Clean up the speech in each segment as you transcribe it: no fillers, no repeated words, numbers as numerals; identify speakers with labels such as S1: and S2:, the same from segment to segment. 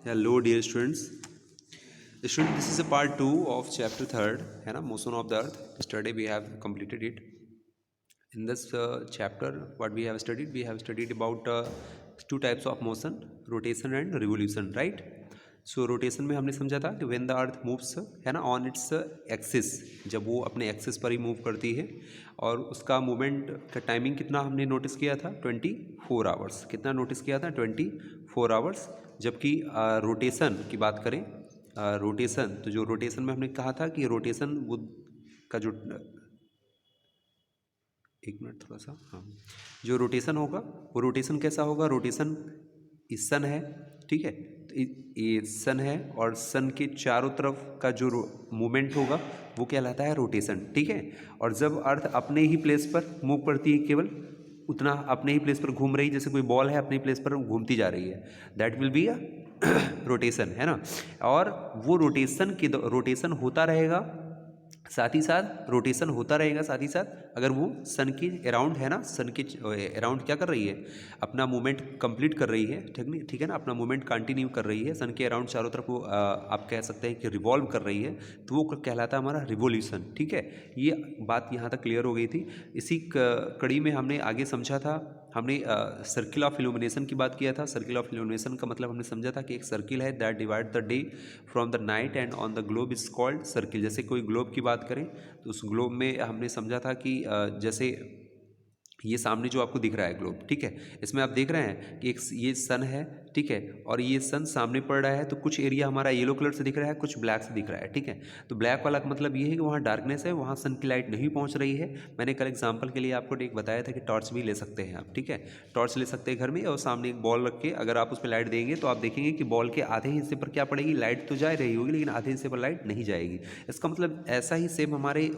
S1: Hello, dear students. Student, this is a part 2 of chapter 3rd, है ना, motion of the earth. Yesterday we have completed it. In this chapter, what we have studied about two types of motion, rotation and revolution, right? So rotation में हमने समझा था कि when the earth moves, है ना, on its axis, जब वो अपने एक्सिस पर ही मूव करती है, और उसका मूवमेंट का टाइमिंग कितना हमने नोटिस किया था, 24 आवर्स। कितना नोटिस किया था, 24 आवर्स। जबकि रोटेशन की बात करें, रोटेशन, तो जो रोटेशन में हमने कहा था कि रोटेशन वो का जो, एक मिनट थोड़ा सा, हाँ, जो रोटेशन होगा वो रोटेशन कैसा होगा, रोटेशन इस सन है, ठीक है, तो ये सन है और सन के चारों तरफ का जो मूवमेंट होगा वो कहलाता है रोटेशन, ठीक है। और जब अर्थ अपने ही प्लेस पर मूव करती है, केवल उतना अपने ही प्लेस पर घूम रही है, जैसे कोई बॉल है अपने प्लेस पर घूमती जा रही है, that will be a rotation, है ना। और वो रोटेशन होता रहेगा, साथ ही साथ रोटेशन होता रहेगा, साथ ही साथ अगर वो सन के अराउंड, है ना, सन के अराउंड क्या कर रही है, अपना मूवमेंट कंप्लीट कर रही है, ठीक है ना, अपना मूवमेंट कंटिन्यू कर रही है, सन के अराउंड चारों तरफ वो आप कह सकते हैं कि रिवॉल्व कर रही है, तो वो कहलाता है हमारा रिवोल्यूशन, ठीक है। ये बात यहाँ तक क्लियर हो गई थी। इसी कड़ी में हमने आगे समझा था, हमने सर्किल ऑफ इल्यूमिनेशन की बात किया था। सर्किल ऑफ इल्यूमिनेशन का मतलब हमने समझा था कि एक सर्किल है that divide the day from the night and on the globe is called circle. जैसे कोई ग्लोब की बात करें तो उस ग्लोब में हमने समझा था कि जैसे ये सामने जो आपको दिख रहा है ग्लोब, ठीक है, इसमें आप देख रहे हैं कि एक ये सन है, ठीक है, और ये सन सामने पड़ रहा है, तो कुछ एरिया हमारा येलो कलर से दिख रहा है, कुछ ब्लैक से दिख रहा है, ठीक है। तो ब्लैक वाला का मतलब ये है कि वहाँ डार्कनेस है, वहाँ सन की लाइट नहीं पहुँच रही है। मैंने कल एग्जाम्पल के लिए आपको एक बताया था कि टॉर्च भी ले सकते हैं आप, ठीक है, टॉर्च ले सकते हैं घर में, और सामने एक बॉल रख के अगर आप उस पर लाइट देंगे तो आप देखेंगे कि बॉल के आधे हिस्से पर क्या पड़ेगी, लाइट तो जा रही होगी, लेकिन आधे हिस्से पर लाइट नहीं जाएगी। इसका मतलब ऐसा ही सेम हमारे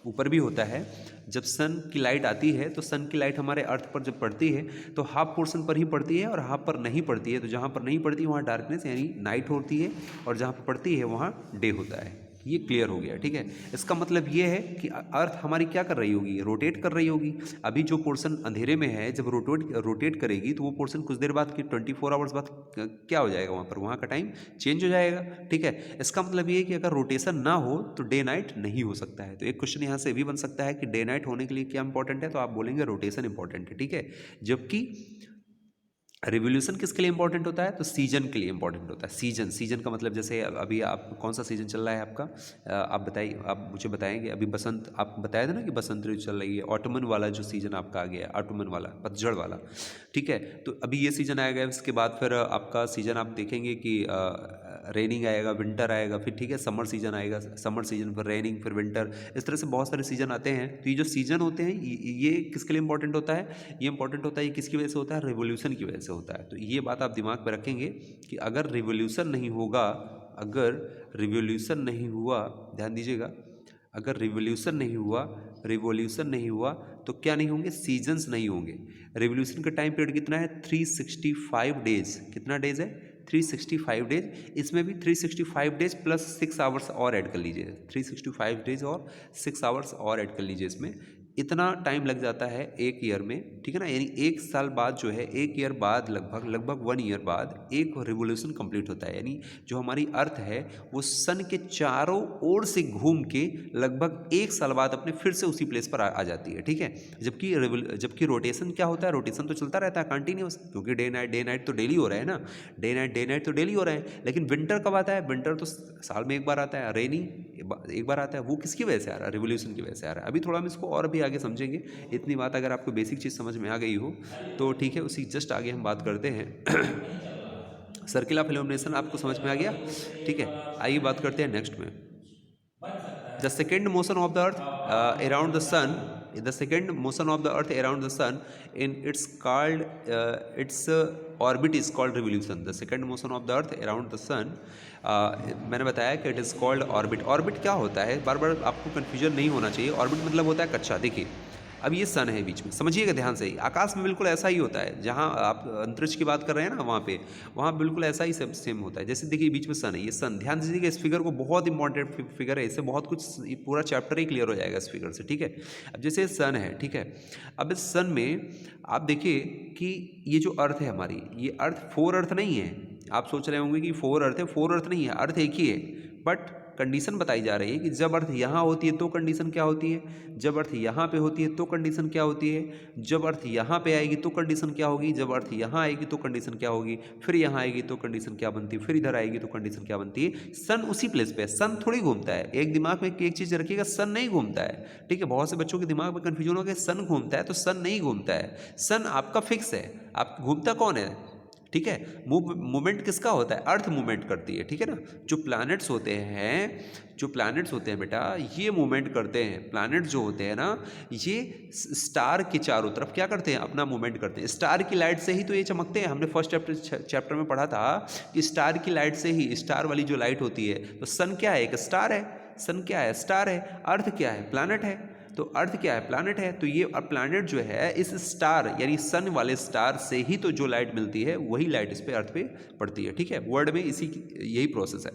S1: ऊपर भी होता है। जब सन की लाइट आती है तो सन की लाइट हमारे अर्थ पर जब पड़ती है तो हाफ पोर्शन पर ही पड़ती है और हाफ पर नहीं पड़ती है। तो जहाँ पर नहीं पड़ती वहाँ डार्कनेस यानी नाइट होती है, और जहाँ पर पड़ती है वहाँ डे होता है। ये क्लियर हो गया, ठीक है। इसका मतलब ये है कि अर्थ हमारी क्या कर रही होगी, रोटेट कर रही होगी। अभी जो पोर्शन अंधेरे में है, जब रोटेट करेगी तो वो पोर्शन कुछ देर बाद की 24 आवर्स बाद क्या हो जाएगा, वहाँ का टाइम चेंज हो जाएगा, ठीक है। इसका मतलब ये है कि अगर रोटेशन ना हो तो डे नाइट नहीं हो सकता है। तो एक क्वेश्चन यहाँ से भी बन सकता है कि डे नाइट होने के लिए क्या इंपॉर्टेंट है, तो आप बोलेंगे रोटेशन इंपॉर्टेंट है, ठीक है। जबकि रिवोल्यूशन किसके लिए इंपॉर्टेंट होता है, तो सीजन के लिए इंपॉर्टेंट होता है। सीजन का मतलब जैसे अभी आप कौन सा सीजन चल रहा है आपका, आप बताइए, आप मुझे बताएंगे। अभी बसंत, आप बताया था ना कि बसंत ऋतु चल रही है, ऑटमन वाला जो सीजन आपका आ गया है, ऑटमन वाला, पतझड़ वाला, ठीक है। तो अभी ये सीजन आएगा, इसके बाद फिर आपका सीजन आप देखेंगे कि रेनिंग आएगा, विंटर आएगा, फिर ठीक है समर सीजन आएगा, समर सीजन फिर रेनिंग, फिर विंटर, इस तरह से बहुत सारे सीजन आते हैं। तो ये जो सीजन होते हैं ये किसके लिए इंपॉर्टेंट होता है, ये इंपॉर्टेंट होता है, ये किसकी वजह से होता है, रिवोल्यूशन की वजह से होता है। तो ये बात आप दिमाग में रखेंगे कि अगर रिवोल्यूशन नहीं होगा, अगर रिवोल्यूशन नहीं हुआ, ध्यान दीजिएगा, अगर रिवोल्यूशन नहीं हुआ तो क्या नहीं होंगे, सीजन्स नहीं होंगे। रिवोल्यूशन का टाइम पीरियड कितना है, 365 डेज। कितना डेज है, 365 डेज। इसमें भी 365 डेज प्लस 6 आवर्स और ऐड कर लीजिए, 365 डेज और 6 आवर्स और ऐड कर लीजिए। इसमें इतना टाइम लग जाता है एक ईयर में, ठीक है ना, यानी एक साल बाद जो है, एक ईयर बाद, लगभग 1 ईयर बाद एक रिवोल्यूशन कंप्लीट होता है। यानी जो हमारी अर्थ है वो सन के चारों ओर से घूम के लगभग एक साल बाद अपने फिर से उसी प्लेस पर आ जाती है, ठीक है। जबकि रोटेशन क्या होता है, रोटेशन तो चलता रहता है कंटिन्यूस, क्योंकि डे नाइट तो डेली हो रहा है ना, डे नाइट तो डेली हो रहा है। लेकिन विंटर कब आता है, विंटर तो साल में एक बार आता है, रेनी एक बार आता है। वो किसकी वजह से आ रहा है, रिवोल्यूशन की वजह से आ रहा है। अभी थोड़ा हम इसको और भी आगे समझेंगे। इतनी बात अगर आपको बेसिक चीज़ समझ में आ गई हो तो ठीक है, उसी जस्ट आगे हम बात करते हैं। सर्किल ऑफ इल्यूमिनेशन आपको समझ में आ गया, ठीक है। आइए बात करते हैं नेक्स्ट में। The second motion of the earth around the sun, the second motion of the earth around the sun in its called its orbit is called revolution. The second motion of the earth around the sun, मैंने बताया कि it is called orbit. Orbit क्या होता है, बार बार आपको confusion नहीं होना चाहिए। ऑर्बिट मतलब होता है कक्षा। देखिए अब ये सन है बीच में, समझिएगा ध्यान से ही। आकाश में बिल्कुल ऐसा ही होता है, जहाँ आप अंतरिक्ष की बात कर रहे हैं ना, वहाँ बिल्कुल ऐसा ही सेम होता है। जैसे देखिए बीच में सन है, ये सन, ध्यान दीजिएगा इस फिगर को, बहुत इंपॉर्टेंट फिगर है, इससे बहुत कुछ, पूरा चैप्टर ही क्लियर हो जाएगा इस फिगर से, ठीक है। अब जैसे सन है, ठीक है, अब इस सन में आप देखिए कि ये जो अर्थ है हमारी, ये अर्थ 4 अर्थ नहीं है। आप सोच रहे होंगे कि 4 अर्थ है, 4 अर्थ नहीं है, अर्थ एक ही है, बट कंडीशन बताई जा रही है कि जब अर्थ यहाँ होती है तो कंडीशन क्या होती है, जब अर्थ यहाँ पे होती है तो कंडीशन क्या होती है, जब अर्थ यहाँ पे आएगी तो कंडीशन क्या होगी, जब अर्थ यहाँ आएगी तो कंडीशन क्या होगी, फिर यहाँ आएगी तो कंडीशन क्या बनती है, फिर इधर आएगी तो कंडीशन क्या बनती है। सन उसी प्लेस पे, सन थोड़ी घूमता है। एक दिमाग में एक चीज़ रखिएगा, सन नहीं घूमता है, ठीक है। बहुत से बच्चों के दिमाग में कन्फ्यूजन हो गया, सन घूमता है, तो सन नहीं घूमता है। सन आपका फिक्स है, आप घूमता कौन है, ठीक है। मूवमेंट किसका होता है, अर्थ मूवमेंट करती है, ठीक है ना। जो प्लैनेट्स होते हैं, जो प्लैनेट्स होते हैं बेटा, ये मूवमेंट करते हैं। प्लैनेट्स जो होते हैं ना, ये स्टार के चारों तरफ क्या करते हैं, अपना मूवमेंट करते हैं। स्टार की लाइट से ही तो ये चमकते हैं। हमने फर्स्ट चैप्टर में पढ़ा था कि स्टार की लाइट से ही, स्टार वाली जो लाइट होती है, तो सन क्या है, एक स्टार है। सन क्या है, स्टार है। अर्थ क्या है, प्लैनेट है। तो अर्थ क्या है, प्लैनेट है। तो ये प्लैनेट जो है इस स्टार यानी सन वाले स्टार से ही तो जो लाइट मिलती है, वही लाइट इस पे अर्थ पे पड़ती है, ठीक है। वर्ल्ड में यही प्रोसेस है।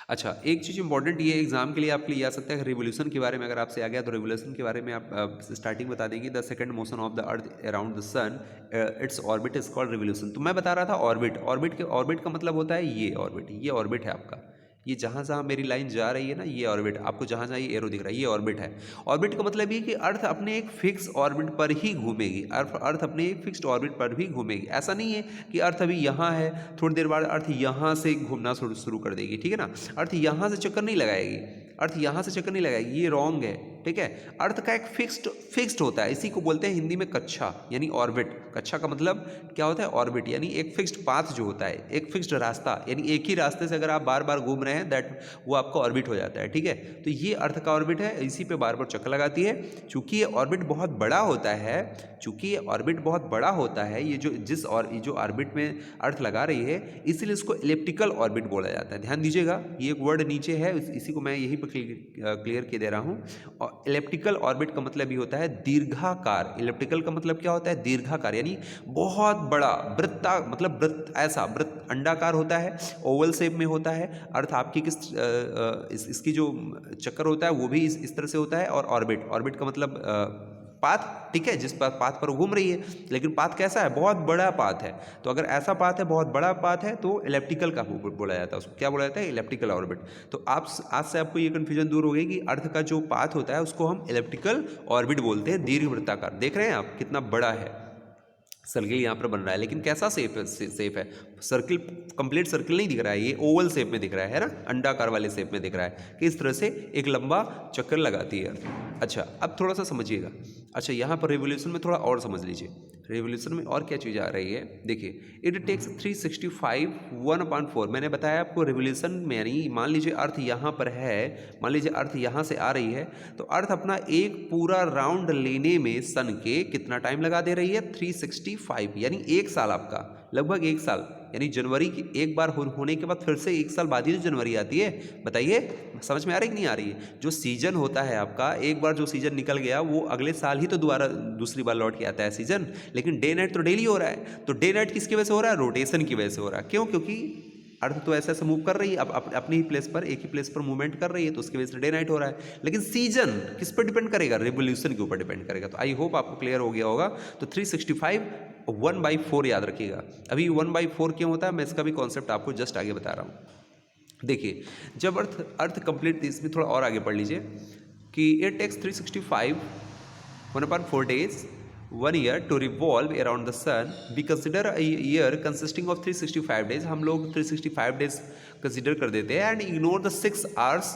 S1: अच्छा, एक चीज़ इंपॉर्टेंट ये एग्जाम के लिए आपके लिए आ सकता है, रिवोल्यूशन के बारे में अगर आपसे आ गया तो रिवोल्यूशन के बारे में आप स्टार्टिंग बता देंगे। The second motion of the earth around the sun its orbit is called revolution. तो मैं बता रहा था ऑर्बिट, ऑर्बिट का मतलब होता है ये ऑर्बिट, ये ऑर्बिट है आपका, ये जहाँ जहाँ मेरी लाइन जा रही है ना, ये ऑर्बिट, आपको जहाँ जहाँ ये एरो दिख रहा है, ये ऑर्बिट है। ऑर्बिट का मतलब ये कि अर्थ अपने एक फिक्स ऑर्बिट पर ही घूमेगी, अर्थ अपने एक फिक्स्ड ऑर्बिट पर भी घूमेगी। ऐसा नहीं है कि अर्थ अभी यहाँ है, थोड़ी देर बाद अर्थ यहाँ से घूमना शुरू कर देगी, ठीक है ना। अर्थ यहाँ से चक्कर नहीं लगाएगी, अर्थ यहाँ से चक्कर नहीं लगाएगी, ये रॉन्ग है, ठीक है। अर्थ का एक फिक्स्ड होता है, इसी को बोलते हैं हिंदी में कक्षा यानी ऑर्बिट। कक्षा का मतलब क्या होता है, ऑर्बिट, यानी एक फिक्स्ड पाथ जो होता है, एक फिक्स्ड रास्ता, यानी एक ही रास्ते से अगर आप बार बार घूम रहे हैं, दैट वो आपका ऑर्बिट हो जाता है, ठीक है। तो ये अर्थ का ऑर्बिट है, इसी पे बार बार चक्कर लगाती है। चूंकि ये ऑर्बिट बहुत बड़ा होता है, चूंकि ये ऑर्बिट बहुत बड़ा होता है, ये जो ऑर्बिट में अर्थ लगा रही है, इसीलिए इसको इलिप्टिकल ऑर्बिट बोला जाता है। ध्यान दीजिएगा, ये एक वर्ड नीचे है, इसी को मैं यहीं पर क्लियर किए दे रहा हूँ। और इलिप्टिकल ऑर्बिट का मतलब ये होता है दीर्घाकार। इलिप्टिकल का मतलब क्या होता है, दीर्घाकार, यानी बहुत बड़ा। वृत्ता मतलब वृत्त, ऐसा वृत्त अंडाकार होता है, ओवल शेप में होता है। अर्थ आपकी इसकी जो चक्कर होता है वो भी इस तरह से होता है। और ऑर्बिट का मतलब पाथ, ठीक है, जिस पाथ पर घूम रही है। लेकिन पाथ कैसा है, बहुत बड़ा पाथ है। तो अगर ऐसा पाथ है, बहुत बड़ा पाथ है, तो इलिप्टिकल का बोला जाता है, उसको क्या बोला जाता है, इलिप्टिकल ऑर्बिट। तो आप आज से आपको ये कन्फ्यूजन दूर हो गई कि अर्थ का जो पाथ होता है उसको हम इलिप्टिकल ऑर्बिट बोलते हैं, दीर्घवृत्ताकार। देख रहे हैं आप कितना बड़ा है, सर्किल यहाँ पर बन रहा है, लेकिन कैसा शेप है, सर्किल, कंप्लीट सर्किल नहीं दिख रहा है, ये ओवल शेप में दिख रहा है ना, अंडाकार वाले शेप में दिख रहा है कि इस तरह से एक लंबा चक्कर लगाती है। अच्छा, अब थोड़ा सा समझिएगा। अच्छा, यहाँ पर रिवोल्यूशन में थोड़ा और समझ लीजिए, रिवोल्यूशन में और क्या चीज़ आ रही है। देखिए, इट टेक्स 365 1/4। मैंने बताया आपको रिवोल्यूशन में, यानी मान लीजिए अर्थ यहाँ पर है, मान लीजिए अर्थ यहाँ से आ रही है, तो अर्थ अपना एक पूरा राउंड लेने में सन के कितना टाइम लगा दे रही है, 365, यानी 1 साल आपका, लगभग 1 साल। यानी जनवरी की एक बार होने के बाद फिर से 1 साल बाद ही तो जनवरी आती है। बताइए, समझ में आ रही कि नहीं आ रही है। जो सीजन होता है आपका, एक बार जो सीजन निकल गया वो अगले साल ही तो दोबारा दूसरी बार लौट के आता है सीजन। लेकिन डे नाइट तो डेली हो रहा है। तो डे नाइट किसकी वजह से हो रहा है, रोटेशन की वजह से हो रहा है। क्यों, क्योंकि अर्थ तो ऐसे ऐसे मूव कर रही है, अब अपनी ही प्लेस पर, एक ही प्लेस पर मूवमेंट कर रही है, तो उसकी वजह से डे नाइट हो रहा है। लेकिन सीजन किस पर डिपेंड करेगा, रिवोल्यूशन के ऊपर डिपेंड करेगा। तो आई होप आपको क्लियर हो गया होगा। तो 365 1/4 याद रखिएगा। अभी 1/4 क्यों होता है, मैं इसका भी कॉन्सेप्ट आपको जस्ट आगे बता रहा हूँ। देखिए, जब अर्थ कंप्लीट, इसमें थोड़ा और आगे पढ़ लीजिए कि it takes 365 1/4 days 1 year to revolve around the sun. We consider a year consisting of 365 days. हम लोग 365 days कंसिडर कर देते हैं, and ignore the 6 hours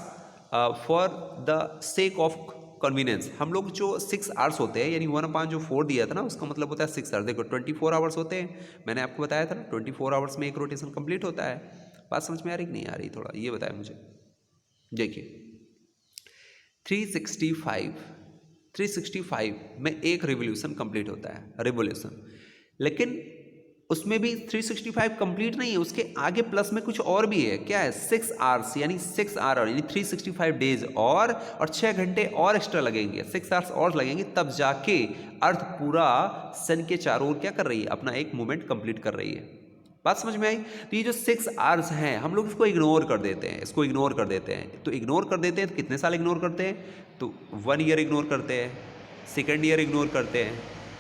S1: for the sake of convenience. हम लोग जो 6 hours होते हैं, यानी 1/4 दिया था ना, उसका मतलब होता है 6 hours। देखो 24 hours होते हैं, मैंने आपको बताया था ना, 24 hours में एक रोटेशन कंप्लीट होता है। बात समझ में आ रही कि नहीं आ रही, थोड़ा ये बताया मुझे। देखिए, 365 में एक रिवोल्यूशन कंप्लीट होता है, रिवोल्यूशन। लेकिन उसमें भी 365 कंप्लीट नहीं है, उसके आगे प्लस में कुछ और भी है। क्या है, 6 hours, यानी 6 hour, यानी 365 days और 6 घंटे और एक्स्ट्रा लगेंगे, 6 hours और लगेंगे, तब जाके अर्थ पूरा सन के चारों ओर क्या कर रही है, अपना एक मूवमेंट कंप्लीट कर रही है। बात समझ में आई। तो ये जो 6 hours हैं, हम लोग इसको इग्नोर कर देते हैं, इसको इग्नोर कर देते हैं। तो इग्नोर कर देते हैं, तो कितने साल इग्नोर करते हैं, तो 1 year इग्नोर करते हैं, 2nd year इग्नोर करते हैं,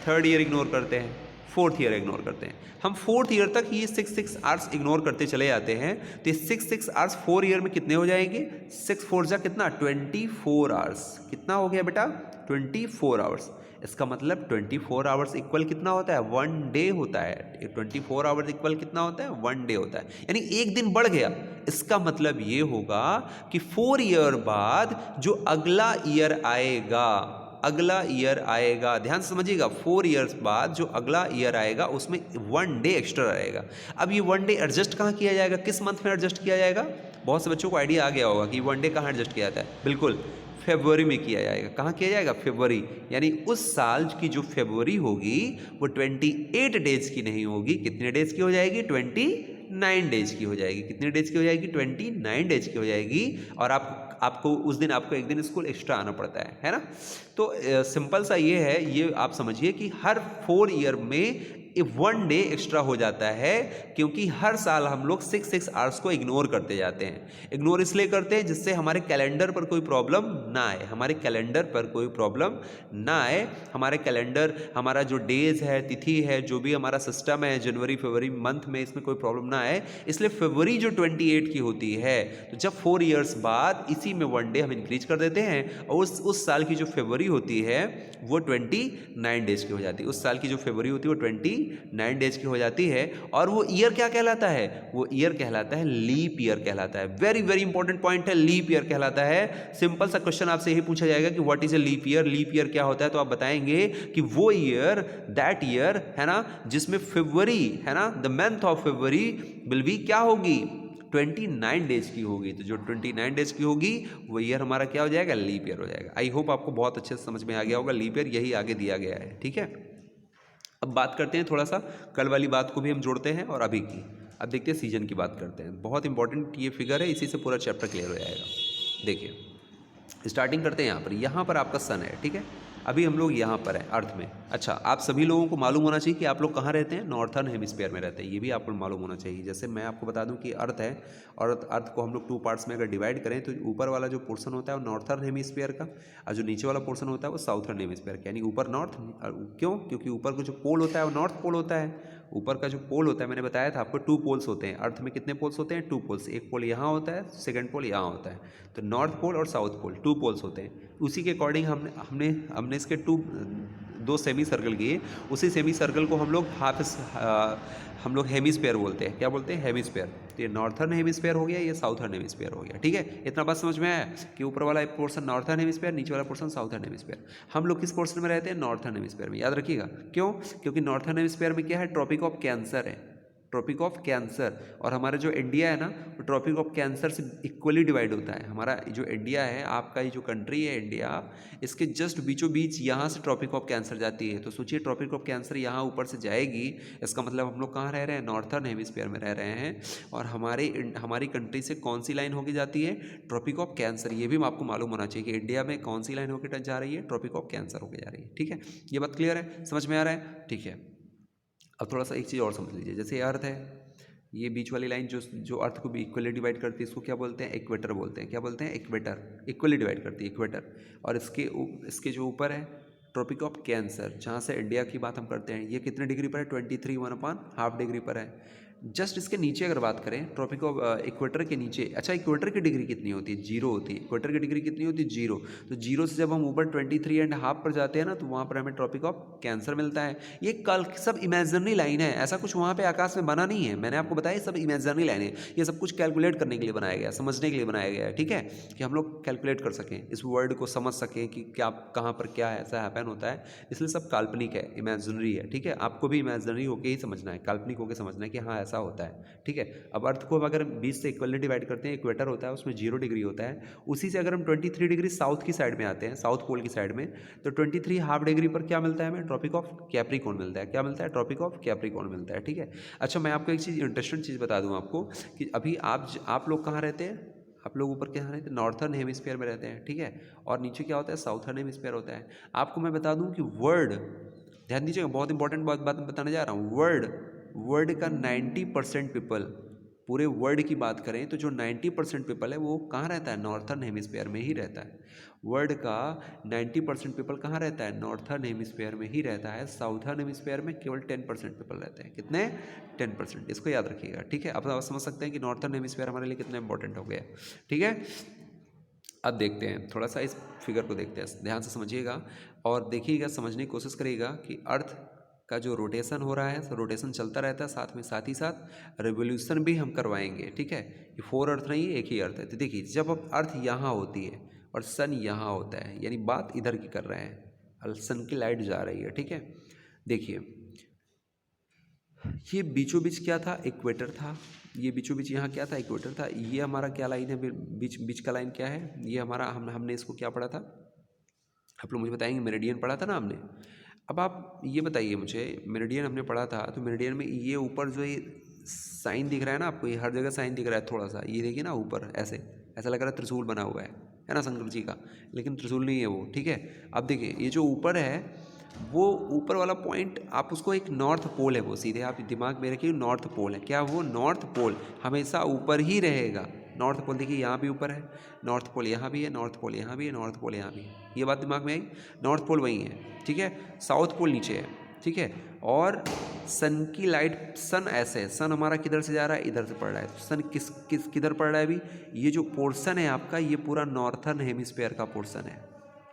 S1: 3rd year इग्नोर करते हैं, 4th ईयर इग्नोर करते हैं। हम 4th ईयर तक ये 6 आवर्स इग्नोर करते चले जाते हैं, तो ये 6 आवर्स 4 ईयर में कितने हो जाएंगे? 6 4 जा कितना? 24 आवर्स। कितना हो गया बेटा? 24 आवर्स। इसका मतलब 24 आवर्स इक्वल कितना होता है? 1 डे होता है। 24 आवर्स इक्वल कितना होता है? 1 डे होता है, यानी एक दिन बढ़ गया। इसका मतलब ये होगा कि 4 ईयर बाद जो अगला ईयर आएगा, अगला ईयर आएगा, ध्यान समझिएगा, 4 ईयर्स बाद जो अगला ईयर आएगा उसमें 1 डे एक्स्ट्रा रहेगा। अब ये 1 डे एडजस्ट कहाँ किया जाएगा? किस मंथ में एडजस्ट किया जाएगा? बहुत से बच्चों को आइडिया आ गया होगा कि 1 डे कहाँ एडजस्ट किया जाता है। बिल्कुल, फरवरी में किया जाएगा। कहाँ किया जाएगा? फरवरी। यानी उस साल की जो फरवरी होगी वो 28 डेज की नहीं होगी, कितने डेज की हो जाएगी? 29 डेज की हो जाएगी। कितने डेज की हो जाएगी? 29 डेज की हो जाएगी। और आपको उस दिन आपको एक दिन स्कूल एक्स्ट्रा आना पड़ता है ना। तो सिंपल सा ये है, ये आप समझिए कि हर 4 ईयर में 1 डे एक्स्ट्रा हो जाता है, क्योंकि हर साल हम लोग 6 आवर्स को इग्नोर करते जाते हैं। इग्नोर इसलिए करते हैं जिससे हमारे कैलेंडर पर कोई प्रॉब्लम ना आए, हमारे कैलेंडर पर कोई प्रॉब्लम ना आए। हमारे कैलेंडर, हमारा जो डेज है, तिथि है, जो भी हमारा सिस्टम है जनवरी फरवरी मंथ में, इसमें कोई प्रॉब्लम ना आए। इसलिए फरवरी जो 28 की होती है, तो जब 4 ईयर्स बाद इसी में 1 डे हम इंक्रीज कर देते हैं, और उस साल की जो फरवरी होती है वो 29 डेज की हो जाती है। उस साल की जो फरवरी होती है वो 29 डेज की हो जाती है। और वो ईयर क्या कहलाता है? वो ईयर कहलाता है लीप ईयर कहलाता है। वेरी वेरी इंपॉर्टेंट पॉइंट है, लीप ईयर कहलाता है। सिंपल सा क्वेश्चन आपसे यही पूछा जाएगा कि what is a leap year? Leap year क्या होता है? तो आप बताएंगे कि वो ईयर, दैट ईयर है ना, जिसमें फरवरी है ना, the month of February will be क्या होगी? 29 डेज की होगी। तो जो 29 डेज की होगी वो ईयर हमारा क्या हो जाएगा? लीप ईयर हो जाएगा। आई होप आपको बहुत अच्छे से समझ में आ गया होगा। लीप ईयर यही आगे दिया गया है, ठीक है। अब बात करते हैं थोड़ा सा, कल वाली बात को भी हम जोड़ते हैं और अभी की। अब देखते हैं सीजन की बात करते हैं। बहुत इंपॉर्टेंट ये फिगर है, इसी से पूरा चैप्टर क्लियर हो जाएगा। देखिए स्टार्टिंग करते हैं यहाँ पर आपका सन है, ठीक है। अभी हम लोग यहाँ पर हैं अर्थ में। अच्छा, आप सभी लोगों को मालूम होना चाहिए कि आप लोग कहाँ रहते हैं? नॉर्थर्न हेमिस्फीयर में रहते हैं। ये भी आपको मालूम होना चाहिए। जैसे मैं आपको बता दूं कि अर्थ है, और अर्थ को हम लोग 2 पार्ट्स में अगर डिवाइड करें तो ऊपर वाला जो पोर्शन होता है वो नॉर्थर्न हेमिस्फीयर का, और जो नीचे वाला पोर्शन होता है वो साउथर्न हेमिस्फीयर का। यानी ऊपर नॉर्थ, क्यों? क्योंकि ऊपर का जो पोल होता है वो नॉर्थ पोल होता है। ऊपर का जो पोल होता है, मैंने बताया था आपको 2 पोल्स होते हैं। अर्थ में कितने पोल्स होते हैं? 2 पोल्स। एक पोल यहाँ होता है, सेकंड पोल यहाँ होता है। तो नॉर्थ पोल और साउथ पोल 2 पोल्स होते हैं। उसी के अकॉर्डिंग हमने इसके 2 सेमी सर्कल किए। उसी सेमी सर्कल को हम लोग हेमिस्फीयर बोलते हैं। क्या बोलते हैं? हेमिस्फीयर। तो ये नॉर्थर्न हेमिस्फीयर हो गया, ये साउथर्न हेमिस्फीयर हो गया, ठीक है। इतना बात समझ में आया कि ऊपर वाला पोर्शन नॉर्थर्न हेमिस्फीयर, नीचे वाला पोर्शन साउथर्न हेमिस्फीयर। हम लोग किस पोर्शन में रहते हैं? नॉर्थर्न हेमिस्फीयर में। याद रखिएगा, क्यों? क्योंकि नॉर्थर्न हेमिस्फीयर में क्या है? ट्रॉपिक ऑफ कैंसर है, ट्रॉपिक ऑफ कैंसर। और हमारा जो इंडिया है ना, वो ट्रॉपिक ऑफ कैंसर से इक्वली डिवाइड होता है। हमारा जो इंडिया है, आपका ये जो कंट्री है इंडिया, इसके जस्ट बीचों बीच यहाँ से ट्रॉपिक ऑफ कैंसर जाती है। तो सोचिए, ट्रॉपिक ऑफ कैंसर यहाँ ऊपर से जाएगी, इसका मतलब हम लोग कहाँ रह रहे हैं? नॉर्थर्न हेमिस्फीयर में रह रहे हैं। और हमारी कंट्री से कौन सी लाइन होके जाती है? Tropic of cancer. ये भी आपको मालूम होना चाहिए कि इंडिया में कौन सी लाइन होकर टच जा रही है? ट्रॉपिक ऑफ कैंसर होकर जा रही है, ठीक है। ये बात क्लियर है? समझ में आ रहा है? ठीक है। अब थोड़ा सा एक चीज़ और समझ लीजिए। जैसे अर्थ है, ये बीच वाली लाइन जो अर्थ को भी इक्वली डिवाइड करती है, इसको क्या बोलते हैं? इक्वेटर बोलते हैं। क्या बोलते हैं? इक्वेटर। इक्वली डिवाइड करती है, इक्वेटर। और इसके जो ऊपर है ट्रॉपिक ऑफ कैंसर, जहाँ से इंडिया की बात हम करते हैं, ये कितने डिग्री पर है? 23 1/2 डिग्री पर है। जस्ट इसके नीचे अगर बात करें, ट्रॉपिक ऑफ इक्वेटर के नीचे, अच्छा इक्वेटर की डिग्री कितनी होती है? 0 होती है। इक्वेटर की डिग्री कितनी होती है? 0। तो 0 से जब हम ऊपर 23.5 पर जाते हैं ना, तो वहाँ पर हमें ट्रॉपिक ऑफ कैंसर मिलता है। ये कल सब इमेजिनरी लाइन है, ऐसा कुछ वहाँ पे आकाश में बना नहीं है। मैंने आपको बताया सब इमेजिनरी लाइन है। ये सब कुछ कैलकुलेट करने के लिए बनाया गया, समझने के लिए बनाया गया है, ठीक है, कि हम लोग कैलकुलेट कर सकें, इस वर्ड को समझ सकें कि क्या कहाँ पर क्या ऐसा हैपन होता है। इसलिए सब काल्पनिक है, इमेजिनरी है, ठीक है। आपको भी इमेजिनरी होकर ही समझना है, काल्पनिक होकर समझना है कि हाँ ऐसा होता है, ठीक है। अब अर्थ को अगर 20 से इक्वली डिवाइड करते हैं, इक्वेटर होता है, उसमें 0 डिग्री होता है। उसी से अगर हम 23 डिग्री साउथ की साइड में आते हैं, साउथ पोल की साइड में, तो 23.5 डिग्री पर क्या मिलता है हमें? ट्रॉपिक ऑफ कैप्रिकॉर्न मिलता है। क्या मिलता है? ट्रॉपिक ऑफ कैप्रिकॉर्न मिलता है, ठीक है। अच्छा, मैं आपको एक चीज़, इंटरेस्टिंग चीज़ बता दूं आपको कि अभी आप लोग कहाँ रहते हैं? आप लोग ऊपर कहाँ रहते हैं? नॉर्थर्न हेमिस्फीयर में रहते हैं, ठीक है। और नीचे क्या होता है? साउथर्न हेमिस्फीयर होता है। आपको मैं बता दूँ कि वर्ल्ड, ध्यान दीजिएगा, बहुत इंपॉर्टेंट बात बताने जा रहा हूँ। वर्ल्ड का 90% पीपल पूरे वर्ल्ड की बात करें तो जो 90% पीपल है वो कहाँ रहता है, नॉर्थर्न हेमिस्फीयर में ही रहता है। वर्ल्ड का 90% पीपल कहाँ रहता है, नॉर्थर्न हेमिस्फीयर में ही रहता है। साउथर्न हेमिस्फीयर में केवल 10% पीपल रहते हैं। कितने, 10%। इसको याद रखिएगा, ठीक है। अब आप समझ सकते हैं कि नॉर्थर्न हेमिस्फीयर हमारे लिए कितना इंपॉर्टेंट हो गया, ठीक है। अब देखते हैं थोड़ा सा इस फिगर को देखते हैं, ध्यान से समझिएगा और देखिएगा, समझने की कोशिश करिएगा कि अर्थ का जो रोटेशन हो रहा है, तो रोटेशन चलता रहता है, साथ ही साथ रिवोल्यूशन भी हम करवाएंगे, ठीक है। ये 4 अर्थ नहीं है, एक ही अर्थ है। तो देखिए, जब अब अर्थ यहाँ होती है और सन यहाँ होता है, यानी बात इधर की कर रहे हैं, और सन की लाइट जा रही है, ठीक है। देखिए, ये बीचों बीच क्या था, इक्वेटर था। ये बीचों बीच यहाँ क्या था, इक्वेटर था। ये हमारा क्या लाइन है, बीच बीच का लाइन क्या है, ये हमारा हमने इसको क्या पढ़ा था, आप लोग मुझे बताएंगे, मेरिडियन पढ़ा था ना हमने। अब आप ये बताइए मुझे, मेरिडियन हमने पढ़ा था, तो मेरिडियन में ये ऊपर जो ये साइन दिख रहा है ना आपको, ये हर जगह साइन दिख रहा है थोड़ा सा, ये देखिए ना ऊपर, ऐसा लग रहा है त्रिशूल बना हुआ है ना, शंकर जी का, लेकिन त्रिशूल नहीं है वो, ठीक है। अब देखिए, ये जो ऊपर है, वो ऊपर वाला पॉइंट आप उसको एक नॉर्थ पोल है, वो सीधे आप दिमाग में रखिए, नॉर्थ पोल है। क्या वो नॉर्थ पोल हमेशा ऊपर ही रहेगा। नॉर्थ पोल देखिए, यहाँ भी ऊपर है, नॉर्थ पोल यहाँ भी है, नॉर्थ पोल यहाँ भी है, नॉर्थ पोल यहाँ भी है। ये बात दिमाग में आई, नॉर्थ पोल वहीं है, ठीक है। साउथ पोल नीचे है, ठीक है। और सन की लाइट, सन ऐसे है, सन हमारा किधर से जा रहा है, इधर से पड़ रहा है। तो सन किधर पड़ रहा है अभी, ये जो पोर्शन है आपका, ये पूरा नॉर्थर्न हेमिस्फीयर का पोर्शन है।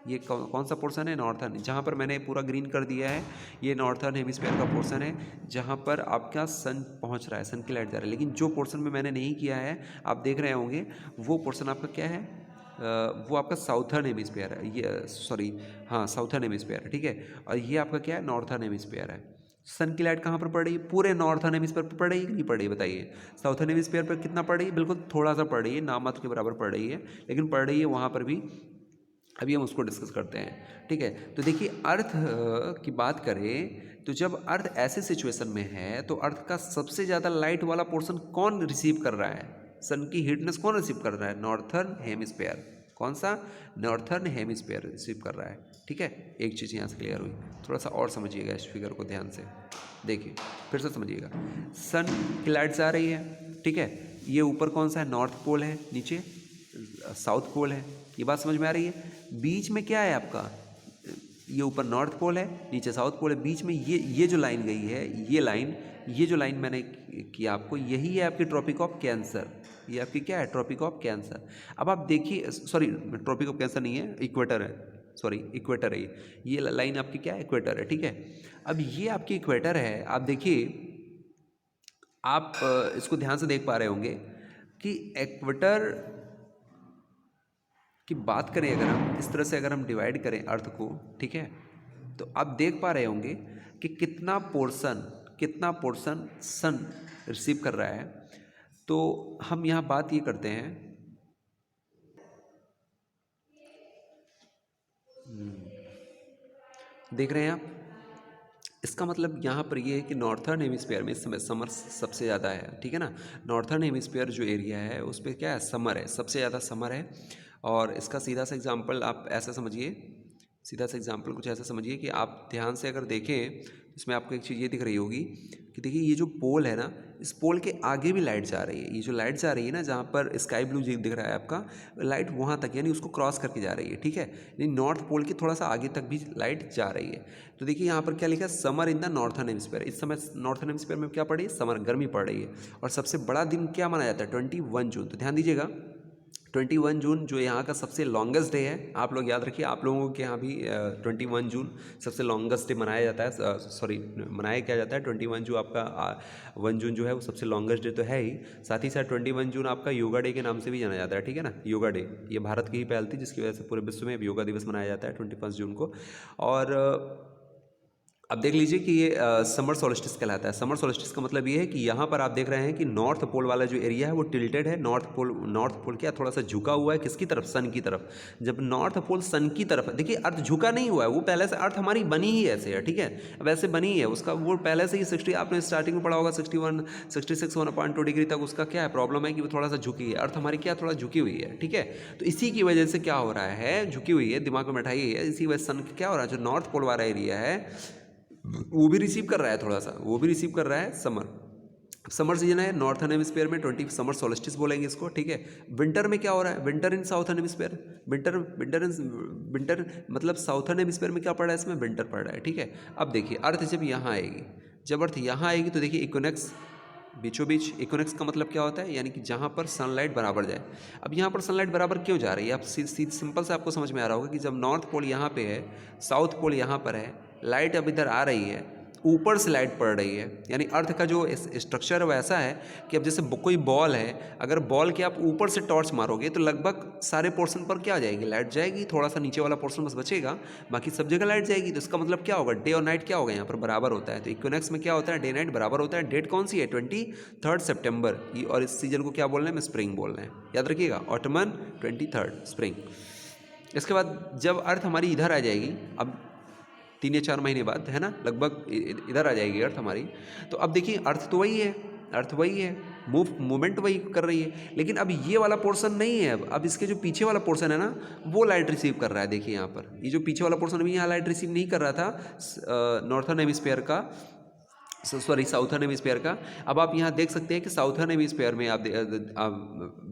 S1: ये कौन सा पोर्शन है, नॉर्थर्न, जहाँ पर मैंने पूरा ग्रीन कर दिया है, ये नॉर्थर्न हेमिस्फीयर का पोर्शन है, जहाँ पर आपका सन पहुँच रहा है, सन की लाइट जा रहा है। लेकिन जो पोर्शन में मैंने नहीं किया है, आप देख रहे होंगे, वो पोर्शन आपका क्या है, वो आपका साउथर्न हेमिस्फीयर है, ये सॉरी, हाँ साउथर्न हेमिस्फीयर है, ठीक है। और ये आपका क्या है, नॉर्थर्न हेमिस्फीयर है। सन की लाइट कहाँ पर पड़ रही है, पूरे नॉर्थर्न हेमिस्फीयर पर पड़ रही है कि नहीं पड़ रही है, बताइए। साउथर्न हेमिस्फीयर पर कितना पड़ रही है, बिल्कुल थोड़ा सा पड़ रही है, नाममात्र के बराबर पड़ रही है, लेकिन पड़ रही है वहाँ पर भी। अभी हम उसको डिस्कस करते हैं, ठीक है। तो देखिए, अर्थ की बात करें तो जब अर्थ ऐसे सिचुएशन में है, तो अर्थ का सबसे ज़्यादा लाइट वाला पोर्शन कौन रिसीव कर रहा है, सन की हीटनेस कौन रिसीव कर रहा है, नॉर्थर्न हेमिस्फीयर। कौन सा, नॉर्थर्न हेमिस्फीयर रिसीव कर रहा है, ठीक है। एक चीज़ यहाँ से क्लियर हुई, थोड़ा सा और समझिएगा इस फिगर को ध्यान से, देखिए फिर से समझिएगा। सन की लाइट जा रही है, ठीक है। ये ऊपर कौन सा है, नॉर्थ पोल है, नीचे साउथ पोल है। ये बात समझ में आ रही है। बीच में क्या है आपका, ये ऊपर नॉर्थ पोल है, नीचे साउथ पोल है, बीच में ये जो लाइन गई है, ये जो लाइन मैंने किया आपको, यही है आपकी ट्रॉपिक ऑफ कैंसर। ये आपकी क्या है, ट्रॉपिक ऑफ कैंसर। अब आप देखिए, सॉरी ट्रॉपिक ऑफ कैंसर नहीं है, इक्वेटर है, सॉरी इक्वेटर है ये लाइन आपकी क्या है, इक्वेटर है, ठीक है। अब ये आपकी इक्वेटर है, आप देखिए, आप इसको ध्यान से देख पा रहे होंगे कि इक्वेटर की बात करें, अगर हम इस तरह से अगर हम डिवाइड करें अर्थ को, ठीक है, तो आप देख पा रहे होंगे कि कितना पोर्शन सन रिसीव कर रहा है। तो हम यहाँ बात ये करते हैं, देख रहे हैं आप, इसका मतलब यहाँ पर ये है कि नॉर्थर्न हेमिस्फीयर में इस समय समर सबसे ज़्यादा है, ठीक है ना। नॉर्थर्न हेमिस्फीयर जो एरिया है उस पर क्या है, समर है, सबसे ज़्यादा समर है। और इसका सीधा सा एग्जांपल आप ऐसा समझिए, सीधा सा एग्जांपल कुछ ऐसा समझिए कि आप ध्यान से अगर देखें, इसमें आपको एक चीज़ ये दिख रही होगी कि देखिए, ये जो पोल है ना, इस पोल के आगे भी लाइट जा रही है। ये जो लाइट जा रही है ना, जहाँ पर स्काई ब्लू दिख रहा है आपका, लाइट वहाँ तक, यानी उसको क्रॉस करके जा रही है, ठीक है। यानी नॉर्थ पोल की थोड़ा सा आगे तक भी लाइट जा रही है। तो देखिए यहाँ पर क्या लिखा है, summer in the northern hemisphere. इस समय नॉर्थर्न हेमिस्फीयर में क्या पड़ रही है, समर, गर्मी पड़ रही है। और सबसे बड़ा दिन क्या माना जाता है, 21 जून। तो ध्यान दीजिएगा, 21 जून जो यहाँ का सबसे लॉन्गेस्ट डे है, आप लोग याद रखिए, आप लोगों के यहाँ भी 21 जून सबसे लॉन्गेस्ट डे मनाया जाता है, सॉरी मनाया क्या जाता है, 21 जून आपका 1 जून जो है वो सबसे लॉन्गेस्ट डे तो है ही। साथ ही साथ 21 जून आपका योगा डे के नाम से भी जाना जाता है, ठीक है ना। योगा डे ये भारत की ही पहल थी, जिसकी वजह से पूरे विश्व में योगा दिवस मनाया जाता है 21 जून को। और अब देख लीजिए कि ये समर सोल्स्टिस कहलाता है। समर सोल्स्टिस का मतलब ये है कि यहाँ पर आप देख रहे हैं कि नॉर्थ पोल वाला जो एरिया है वो टिल्टेड है। नॉर्थ पोल क्या थोड़ा सा झुका हुआ है, किसकी तरफ, सन की तरफ। जब नॉर्थ पोल सन की तरफ है, देखिए अर्थ झुका नहीं हुआ है, वो पहले से अर्थ हमारी बनी ही ऐसे है, ठीक है, वैसे बनी है उसका, वो पहले से ही 60, आपने स्टार्टिंग में पढ़ा होगा 61, 66, 1/2 डिग्री तक उसका क्या है, प्रॉब्लम है कि वो थोड़ा सा झुकी है, अर्थ हमारी क्या थोड़ा झुकी हुई है, ठीक है। तो इसी की वजह से क्या हो रहा है, झुकी हुई है, दिमाग में बैठाइए है, इसी वजह से सन क्या हो रहा है, जो नॉर्थ पोल वाला एरिया है वो भी रिसीव कर रहा है, थोड़ा सा वो भी रिसीव कर रहा है समर। समर सीजन है नॉर्थन हेमिस्फीयर में, 20 समर सोल्स्टिस बोलेंगे इसको, ठीक है। विंटर में क्या हो रहा है, विंटर इन साउथर्न हेमिस्फीयर, विंटर मतलब साउथर्न हेमिस्फीयर में क्या पड़ रहा है, इसमें विंटर पड़ रहा है, ठीक है। अब देखिए अर्थ जब यहाँ आएगी, जब अर्थ यहाँ आएगी तो देखिए इक्विनॉक्स बीचों बीच, इक्विनॉक्स का मतलब क्या होता है, यानी कि जहाँ पर सनलाइट बराबर जाए। अब यहाँ पर सनलाइट बराबर क्यों जा रही है, आप सिंपल से आपको समझ में आ रहा होगा कि जब नॉर्थ पोल यहाँ पे है, साउथ पोल यहाँ पर है, लाइट अब इधर आ रही है, ऊपर से लाइट पड़ रही है, यानी अर्थ का जो स्ट्रक्चर है वो ऐसा है कि अब जैसे कोई बॉल है, अगर बॉल के आप ऊपर से टॉर्च मारोगे तो लगभग सारे पोर्शन पर क्या जाएगी, लाइट जाएगी, थोड़ा सा नीचे वाला पोर्शन बस बचेगा, बाकी सब जगह लाइट जाएगी। तो इसका मतलब क्या होगा, डे और नाइट क्या होगा यहाँ पर बराबर होता है। तो इक्विनॉक्स में क्या होता है, डे नाइट बराबर होता है। डेट कौन सी है, 23 सितंबर, और इस सीजन को क्या बोल रहे हैं, स्प्रिंग बोल रहे हैं, याद रखिएगा, ऑटमन 23 स्प्रिंग। इसके बाद जब अर्थ हमारी इधर आ जाएगी, अब 3 या 4 महीने बाद, है ना, लगभग इधर आ जाएगी अर्थ हमारी। तो अब देखिए अर्थ तो वही है, अर्थ वही है, मूवमेंट वही कर रही है, लेकिन अब ये वाला पोर्शन नहीं है। अब इसके जो पीछे वाला पोर्शन है ना, वो लाइट रिसीव कर रहा है। देखिए यहाँ पर ये जो पीछे वाला पोर्शन अभी यहाँ लाइट रिसीव नहीं कर रहा था नॉर्थर्न हेमिस्फीयर का, सॉरी साउथर्न हेमिस्फीयर का। अब आप यहाँ देख सकते हैं कि साउथर्न हेमिस्फीयर में आप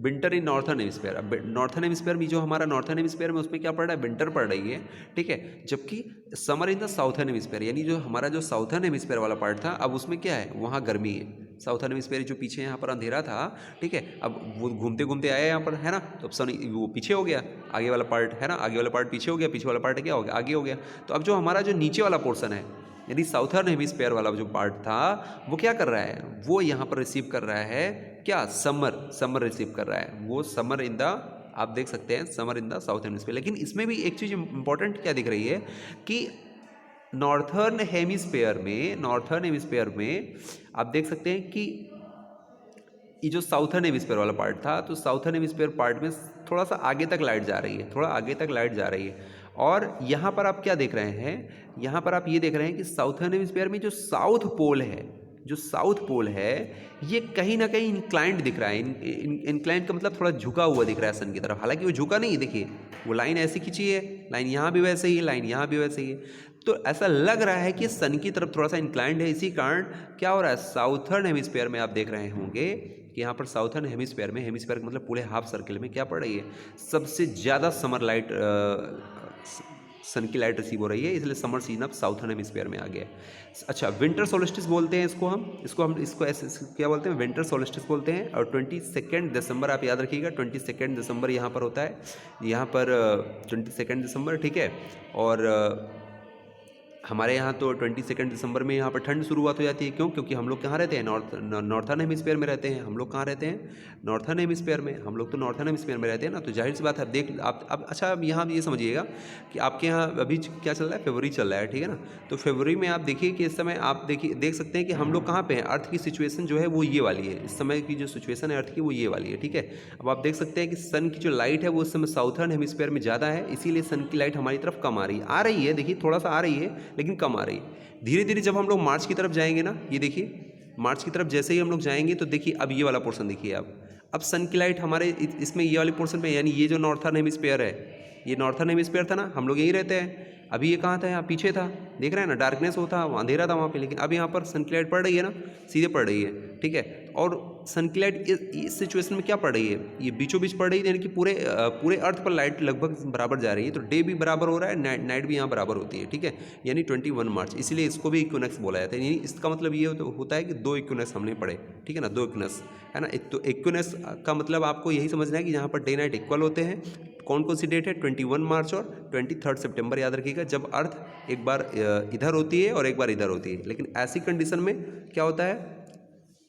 S1: विंटर इन नॉर्थर्न हेमिस्फीयर, अब नॉर्थर्न हेमिस्फीयर में जो हमारा नॉर्थर्न हेमिस्फीयर में उसमें क्या पड़ रहा है, विंटर पड़ रही है, ठीक है। जबकि summer in the southern hemisphere, यानी जो हमारा जो साउथर्न हेमिस्फीयर वाला पार्ट था, अब उसमें क्या है, वहाँ गर्मी है। साउथर्न हेमिस्फीयर जो पीछे यहाँ पर अंधेरा था, ठीक है, अब वो घूमते घूमते आया यहाँ पर, है ना, तो अब सन वो पीछे हो गया, आगे वाला पार्ट, है ना, आगे वाला पार्ट पीछे हो गया, पीछे वाला पार्ट क्या हो गया, आगे हो गया। तो अब जो हमारा जो नीचे वाला पोर्शन है, यानी साउथर्न हेमिस्फीयर वाला जो पार्ट था, वो क्या कर रहा है, वो यहाँ पर रिसीव कर रहा है क्या, समर रिसीव कर रहा है, वो समर इन द, आप देख सकते हैं summer in the southern hemisphere. लेकिन इसमें भी एक चीज़ इंपॉर्टेंट क्या दिख रही है कि नॉर्थर्न हेमिस्फीयर में आप देख सकते हैं कि ये जो साउथर्न हेमिस्फीयर वाला पार्ट था, तो साउथर्न हेमिस्फीयर पार्ट में थोड़ा सा आगे तक लाइट जा रही है, थोड़ा आगे तक लाइट जा रही है। और यहाँ पर आप क्या देख रहे हैं, यहाँ पर आप ये देख रहे हैं कि साउथर्न हेमिस्फीयर में जो साउथ पोल है, ये कहीं ना कहीं इंक्लाइंड दिख रहा है। इंक्लाइंड का मतलब थोड़ा झुका हुआ दिख रहा है सन की तरफ, हालांकि वो झुका नहीं है, देखिए वो लाइन ऐसी खींची है, लाइन यहाँ भी वैसे ही है, लाइन यहाँ भी वैसे ही है। तो ऐसा लग रहा है कि सन की तरफ थोड़ा सा इंक्लाइंड है। इसी कारण क्या हो रहा है, साउथर्न हेमिस्फीयर में आप देख रहे होंगे कि यहाँ पर साउथर्न हेमिस्फीयर में, हेमिस्फीयर का मतलब पूरे हाफ सर्कल में क्या पड़ रही है, सबसे ज़्यादा समर लाइट, सन की लाइट रिसीव हो रही है, इसलिए समर सीजन अब साउथर्न हेमिस्फीयर में आ गया। अच्छा, विंटर सोल्स्टिस बोलते हैं इसको ऐसे क्या बोलते हैं, विंटर सोल्स्टिस बोलते हैं। और 22 दिसंबर आप याद रखिएगा, 22 दिसंबर यहाँ पर होता है, यहाँ पर 22 दिसंबर, ठीक है। और हमारे यहाँ तो 22 दिसंबर में यहाँ पर ठंड शुरुआत हो जाती है। क्यों, क्योंकि हम लोग कहाँ रहते हैं, नॉर्थर्न हेमिस्फीयर में रहते हैं। हम लोग कहाँ रहते हैं, नॉर्थर्न हेमिस्फीयर में, हम लोग तो नॉर्थर्न हेमिस्फीयर में रहते हैं ना। तो जाहिर सी बात है, आप अच्छा, अब यहाँ ये समझिएगा कि आपके यहाँ अभी क्या चल रहा है, फरवरी चल रहा है, ठीक है ना। तो फरवरी में आप देखिए कि इस समय आप देख सकते हैं कि हम लोग कहाँ पे हैं, अर्थ की सिचुएशन जो है वो ये वाली है, इस समय की जो सिचुएशन है अर्थ की वो ये वाली है, ठीक है। अब आप देख सकते हैं कि सन की जो लाइट है वो इस समय साउथर्न हेमिस्फीयर में ज़्यादा है, इसीलिए सन की लाइट हमारी तरफ कम आ रही है, देखिए थोड़ा सा आ रही है लेकिन कम आ रही है। धीरे धीरे जब हम लोग मार्च की तरफ जाएंगे ना, ये देखिए मार्च की तरफ जैसे ही हम लोग जाएंगे तो देखिए अब ये वाला पोर्शन देखिए, अब सन की लाइट हमारे इसमें ये वाले पोर्शन पे, यानी ये जो नॉर्थर्न हेमिस्फीयर है, ये नॉर्थर्न हेमिस्फीयर था ना, हम लोग यहीं रहते हैं। अभी ये कहाँ था, यहाँ पीछे था, देख रहे हैं ना, डार्कनेस होता, अंधेरा था वहाँ पे, लेकिन अब यहाँ पर सन की लाइट पड़ रही है ना, सीधे पड़ रही है, ठीक है। और सन की लाइट इस सिचुएशन में क्या पड़ रही है, ये बीचों बीच पड़ रही है, यानी कि पूरे अर्थ पर लाइट लगभग बराबर जा रही है। तो डे भी बराबर हो रहा है, नाइट भी यहाँ बराबर होती है, ठीक है, यानी 21 मार्च, इसलिए इसको भी इक्विनॉक्स बोला जाता है। यानी इसका मतलब ये होता है कि 2 इक्विनॉक्स हमने पढ़े, ठीक है ना, 2 इक्विनॉक्स है ना। एक तो इक्विनॉक्स का मतलब आपको यही समझना है कि यहाँ पर डे नाइट इक्वल होते हैं। कौन कौन सी डेट है, 21 मार्च और 23 सितंबर याद रखिएगा, जब अर्थ एक बार इधर होती है और एक बार इधर होती है। लेकिन ऐसी कंडीशन में क्या होता है,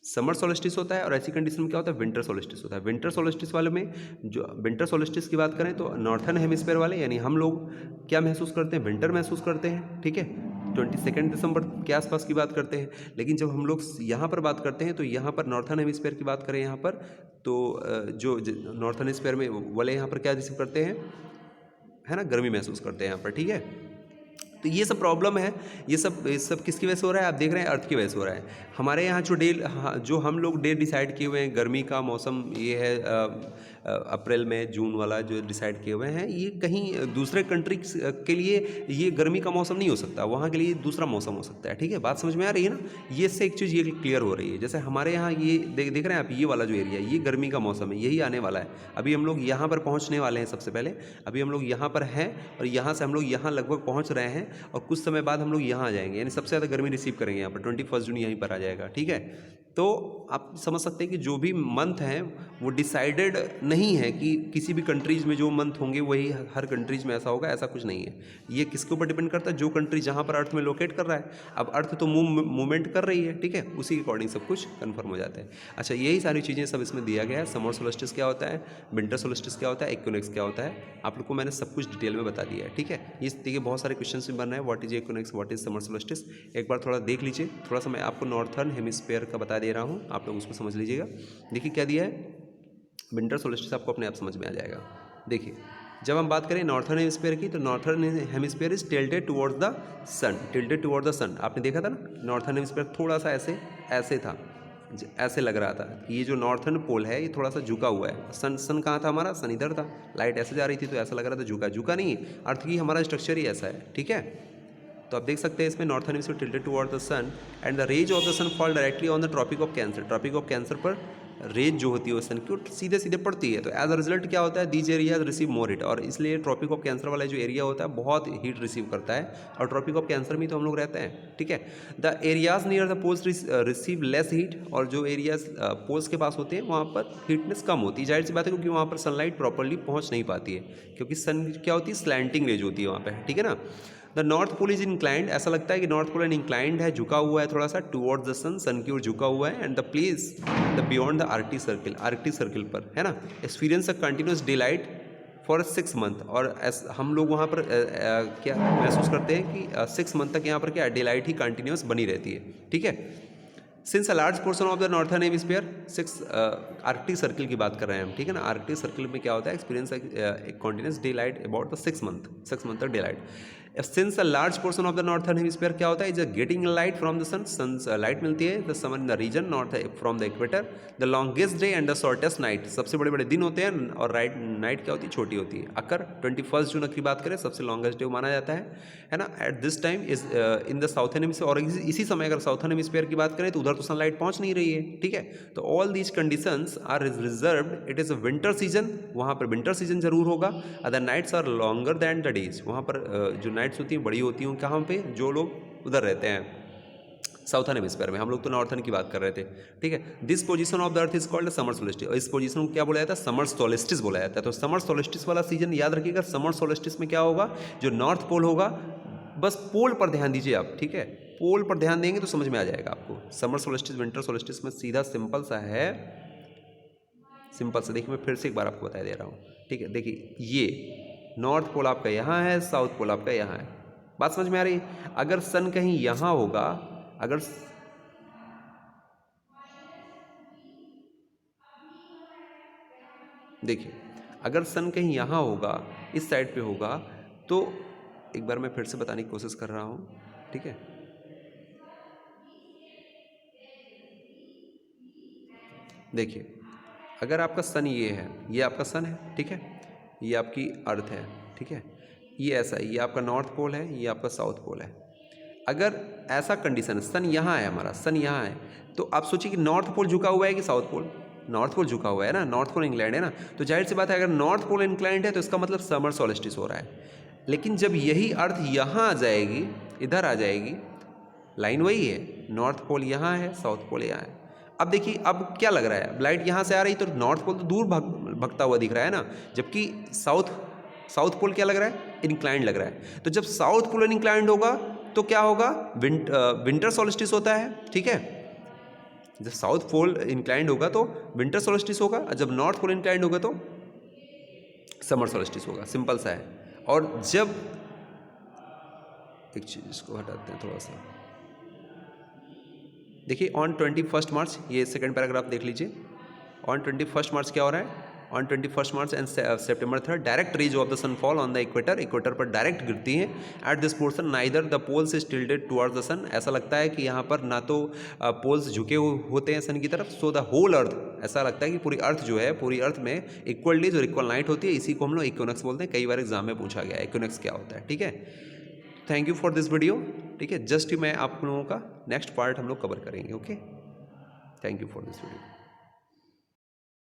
S1: समर सोल्स्टिस होता है, और ऐसी कंडीशन में क्या होता है, विंटर सोल्स्टिस होता है। विंटर सोल्स्टिस वाले में, जो विंटर सोल्स्टिस की बात करें तो नॉर्थर्न हेमिस्फीयर वाले, यानी हम लोग क्या महसूस करते हैं, विंटर महसूस करते हैं, ठीक है, 22 दिसंबर के आसपास की बात करते हैं। लेकिन जब हम लोग यहाँ पर बात करते हैं तो यहाँ पर नॉर्थर्न हेमिस्फीयर की बात करें यहाँ पर, तो जो नॉर्थर्न हेमिस्फीयर में वाले यहाँ पर क्या रिसीव करते हैं, है ना, गर्मी महसूस करते हैं यहाँ पर, ठीक है। तो ये सब प्रॉब्लम है, ये सब किसकी वजह से हो रहा है, आप देख रहे हैं अर्थ की वजह से हो रहा है। हमारे यहाँ जो हम लोग डे डिसाइड किए हुए हैं, गर्मी का मौसम ये है अप्रैल में जून वाला जो डिसाइड किए हुए हैं, ये कहीं दूसरे कंट्री के लिए ये गर्मी का मौसम नहीं हो सकता, वहाँ के लिए दूसरा मौसम हो सकता है। ठीक है, बात समझ में आ रही है ना? ये इससे एक चीज़ ये क्लियर हो रही है। जैसे हमारे यहाँ ये देख रहे हैं आप, ये वाला जो एरिया है ये गर्मी का मौसम है, यही आने वाला है। अभी हम लोग यहाँ पर पहुँचने वाले हैं। सबसे पहले अभी हम लोग यहाँ पर हैं और यहाँ से हम लोग यहाँ लगभग पहुँच रहे हैं और कुछ समय बाद हम लोग यहाँ आ जाएंगे, यानी सबसे ज़्यादा गर्मी रिसीव करेंगे यहाँ पर। 21 जून यहीं पर आ जाएगा। ठीक है, तो आप समझ सकते हैं कि जो भी मंथ हैं वो डिसाइडेड नहीं है कि किसी भी कंट्रीज़ में जो मंथ होंगे वही हर कंट्रीज़ में ऐसा होगा, ऐसा कुछ नहीं है। ये किसके ऊपर डिपेंड करता है? जो कंट्री जहाँ पर अर्थ में लोकेट कर रहा है। अब अर्थ तो मूवमेंट कर रही है, ठीक है, उसी के अकॉर्डिंग सब कुछ कन्फर्म हो जाता है। अच्छा, यही सारी चीज़ें सब इसमें दिया गया है। समर सोल्स्टिस क्या होता है, विंटर सोल्स्टिस क्या होता है, इक्विनॉक्स क्या होता है, आप लोग को मैंने सब कुछ डिटेल में बता दिया है। ठीक है, ये देखिए बहुत सारे क्वेश्चन भी बन रहे हैं, what is equinox, what is summer solstice. एक बार थोड़ा देख लीजिए, थोड़ा सा मैं आपको नॉर्थर्न हेमिस्फीयर का बता दे रहा हूँ, आप लोग उसको समझ लीजिएगा। देखिए क्या दिया है, विंटर सोल्स्टिस आपको अपने आप समझ में आ जाएगा। देखिए जब हम बात करें नॉर्थर्न हेमिस्फीयर की, तो northern hemisphere is tilted towards the sun, tilted towards the sun. आपने देखा था ना, नॉर्थर्न हेमिस्फीयर थोड़ा सा ऐसे था, ऐसे लग रहा था कि ये जो नॉर्थर्न पोल है ये थोड़ा सा झुका हुआ है। सन कहाँ था हमारा, सन इधर था, लाइट ऐसे जा रही थी तो ऐसा लग रहा था झुका नहीं, अर्थ की हमारा स्ट्रक्चर ही ऐसा है। ठीक है, तो आप देख सकते हैं इसमें northern hemisphere tilted towards the sun and the rays of the sun fall directly on the tropic of cancer. Tropic of cancer पर रेज जो होती है सन की वो सीधे सीधे पड़ती है, तो एज अ रिजल्ट क्या होता है, these areas receive more heat, और इसलिए ट्रॉपिक ऑफ कैंसर वाला जो एरिया होता है बहुत हीट रिसीव करता है, और ट्रॉपिक ऑफ कैंसर में तो हम लोग रहते हैं। ठीक है, the areas near the poles receive less heat, और जो एरियाज पोल्स के पास होते हैं वहाँ पर हीटनेस कम होती है। जाहिर सी बात है, क्योंकि वहाँ पर सनलाइट प्रॉपरली पहुँच नहीं पाती है, क्योंकि सन क्या होती है, स्लैंटिंग रेज होती है वहाँ पर। ठीक है ना। The north pole is inclined, ऐसा लगता है कि नॉर्थ पोल इंक्लाइंड है, झुका हुआ है थोड़ा सा टुवर्ड्स द सन, सन की ओर झुका हुआ है। And the place the beyond the Arctic circle पर, है ना, experience a continuous day light for 6 month, और हम लोग वहाँ पर क्या महसूस करते हैं कि 6 मंथ तक यहाँ पर क्या डे लाइट ही कंटिन्यूस बनी रहती है। ठीक है, since a large portion of the northern hemisphere 6 Arctic circle की बात कर रहे हैं हम। ठीक है ना, आर्कटिक सर्किल में क्या होता है, experience continuous daylight about the 6 month तक daylight. Since a large portion of the northern hemisphere क्या होता है, is getting light from the sun, sunlight मिलती है the summer in the region north from the equator, the longest day and the shortest night, सबसे बड़े बड़े दिन होते हैं और नाइट क्या होती है, छोटी होती है। अकर 21 जून की बात करें सबसे लॉन्गेस्ट डे माना जाता है ना, at this time is in the southern hemisphere, और इसी समय अगर साउथर्न हेमिस्फीयर की बात करें तो उधर तो सनलाइट पहुंच नहीं रही है। ठीक है, तो all these conditions are reserved, it is a winter season, वहाँ पर विंटर सीजन जरूर होगा। Other nights are longer than the days, वहाँ पर जो नाइट्स होती हैं बड़ी होती हैं, कहाँ पे, जो लोग उधर रहते हैं साउथर्न हेमिस्फीयर में, हम लोग तो नॉर्थर्न की बात कर रहे थे। ठीक है, this position of the earth is called summer solstice, और इस पोजीशन को क्या बोला जाता है, समर सोल्स्टिस बोला जाता है। तो समर सोल्स्टिस वाला सीजन याद रखिएगा। समर सोल्स्टिस में क्या होगा, जो नॉर्थ पोल होगा, बस पोल पर ध्यान दीजिए आप। ठीक है, पोल पर ध्यान देंगे तो समझ में आ जाएगा आपको। समर सोल्स्टिस विंटर सोल्स्टिस में सीधा सिंपल सा है, सिंपल सा। देखिए मैं फिर से एक बार आपको बता दे रहा हूँ। ठीक है, देखिए ये नॉर्थ पोल आपका यहाँ है, साउथ पोल आपका यहाँ है, बात समझ में आ रही है। अगर सन कहीं यहाँ होगा, अगर देखिए अगर सन कहीं यहाँ होगा, इस साइड पे होगा, तो एक बार मैं फिर से बताने की कोशिश कर रहा हूँ। ठीक है, देखिए अगर आपका सन ये है, ये आपका सन है, ठीक है, ये आपकी अर्थ है, ठीक है, ये ऐसा है, ये आपका नॉर्थ पोल है, ये आपका साउथ पोल है। अगर ऐसा कंडीशन, सन यहाँ है, हमारा सन यहाँ है, तो आप सोचिए कि नॉर्थ पोल झुका हुआ है कि साउथ पोल, नॉर्थ पोल झुका हुआ है ना, नॉर्थ पोल इंक्लाइंड है ना, तो जाहिर सी बात है अगर नॉर्थ पोल इंक्लाइंड है तो इसका मतलब समर सोल्स्टिस हो रहा है। लेकिन जब यही अर्थ यहाँ आ जाएगी, इधर आ जाएगी, लाइन वही है, नॉर्थ पोल यहाँ है, साउथ पोल यहाँ है। अब देखिए अब क्या लग रहा है, लाइट यहाँ से आ रही तो नॉर्थ पोल तो दूर भगता हुआ दिख रहा है ना, जबकि साउथ पोल क्या लग रहा है, इंक्लाइंड लग रहा है। तो जब साउथ पोल इंक्लाइंड होगा तो क्या होगा, विंटर सोल्स्टिस होता है। ठीक है, जब साउथ पोल इंक्लाइंड होगा तो विंटर सोल्स्टिस होगा, जब नॉर्थ पोल इंक्लाइंड होगा तो समर सोल्स्टिस होगा, सिंपल सा है। और जब एक चीज़ इसको हटाते हैं थोड़ा सा, देखिए ऑन 21 मार्च, ये सेकंड पैराग्राफ देख लीजिए, ऑन 21 मार्च क्या हो रहा है, on 21 March and September 3 direct rays of the sun fall on the equator, equator पर डायरेक्ट गिरती हैं। At this portion neither the poles is tilted towards the sun, ऐसा लगता है कि यहाँ पर ना तो पोल्स झुके होते हैं सन की तरफ, सो द होल अर्थ, ऐसा लगता है कि पूरी अर्थ जो है, पूरी अर्थ में इक्वल डेज और इक्वल नाइट होती है। इसी को हम लोग इक्विनॉक्स बोलते हैं। कई बार एग्जाम में पूछा गया है इक्विनॉक्स क्या होता है। ठीक है, thank you for this video. ठीक है, जस्ट मैं आप लोगों का नेक्स्ट पार्ट हम लोग कवर करेंगे। Okay, thank you for this video.